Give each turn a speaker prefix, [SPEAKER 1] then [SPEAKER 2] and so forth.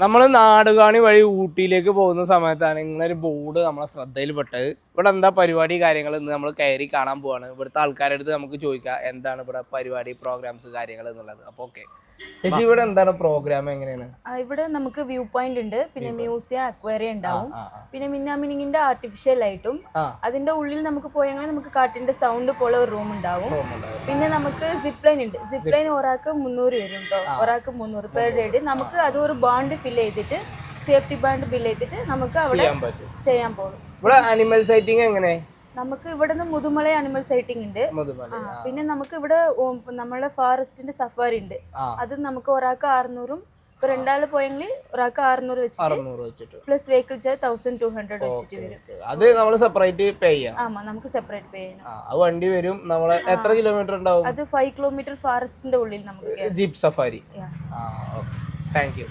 [SPEAKER 1] നമ്മൾ നാടുകാണി വഴി ഊട്ടിയിലേക്ക് പോകുന്ന സമയത്താണ് ഇങ്ങനൊരു ബോർഡ് നമ്മളെ ശ്രദ്ധയിൽപ്പെട്ടത്. ഇവിടെ എന്താ പരിപാടി കാര്യങ്ങൾ എന്ന് നമ്മൾ കയറി കാണാൻ പോവാണ്. ഇവിടുത്തെ ആൾക്കാരുടെ അടുത്ത് നമുക്ക് ചോദിക്കാം എന്താണ് ഇവിടെ പരിപാടി, പ്രോഗ്രാംസ് കാര്യങ്ങൾ എന്നുള്ളത്. അപ്പോൾ ഓക്കെ ചേച്ചി, ഇവിടെ എന്താണ് പ്രോഗ്രാം, എങ്ങനെയാണ്?
[SPEAKER 2] ഇവിടെ നമുക്ക് വ്യൂ പോയിന്റ് ഉണ്ട്, പിന്നെ മ്യൂസിയം, അക്വേറിയം ഉണ്ടാവും, പിന്നെ മിന്നാമിനിങ്ങിന്റെ ആർട്ടിഫിഷ്യൽ ലൈറ്റും, അതിന്റെ ഉള്ളിൽ നമുക്ക് പോയെങ്കിൽ നമുക്ക് കാട്ടിന്റെ സൗണ്ട് പോലെ ഒരു റൂം ഉണ്ടാവും. പിന്നെ നമുക്ക് സിപ്പ് ലൈൻ ഉണ്ട്. സിപ്പ് ലൈൻ ഒരാൾക്ക് 300 വരും കേട്ടോ, ഒരാൾക്ക് 300 പെർ ഡേ. നമുക്ക് അത് ഒരു ബാണ്ട് ഫിൽ ചെയ്തിട്ട്, സേഫ്റ്റി ബാണ്ട് ബിൽ ചെയ്തിട്ട് നമുക്ക് അവിടെ ചെയ്യാൻ പോകും.
[SPEAKER 1] ഇവിടെ ആനിമൽ സൈറ്റിംഗ് എങ്ങനെ?
[SPEAKER 2] നമുക്ക് ഇവിടെ നിന്ന് മുതുമല ആനിമൽ സൈറ്റിംഗ് ഉണ്ട്. പിന്നെ നമുക്ക് ഇവിടെ നമ്മളെ ഫോറസ്റ്റിന്റെ സഫാരി ഉണ്ട്. അത് നമുക്ക് ഒരാൾക്ക് 600, ഇപ്പൊ രണ്ടാള് പോയെങ്കിൽ ഒരാൾക്ക് 600 വെച്ചിട്ട് പ്ലസ് വെഹിക്കിൾ ചാർജ് 1200 വെച്ചിട്ട് വരും.
[SPEAKER 1] അത് നമ്മൾ സെപ്പറേറ്റ് പേ ചെയ്യാം.
[SPEAKER 2] ആമാ, നമുക്ക് സെപ്പറേറ്റ് പേ ചെയ്യണം.
[SPEAKER 1] അത് വണ്ടി വരും. നമ്മൾ എത്ര കിലോമീറ്റർ ഉണ്ടാവും?
[SPEAKER 2] അത് 5 കിലോമീറ്റർ ഫോറസ്റ്റിന്റെ ഉള്ളിൽ നമുക്ക്
[SPEAKER 1] ജീപ്പ് സഫാരി. Thank you.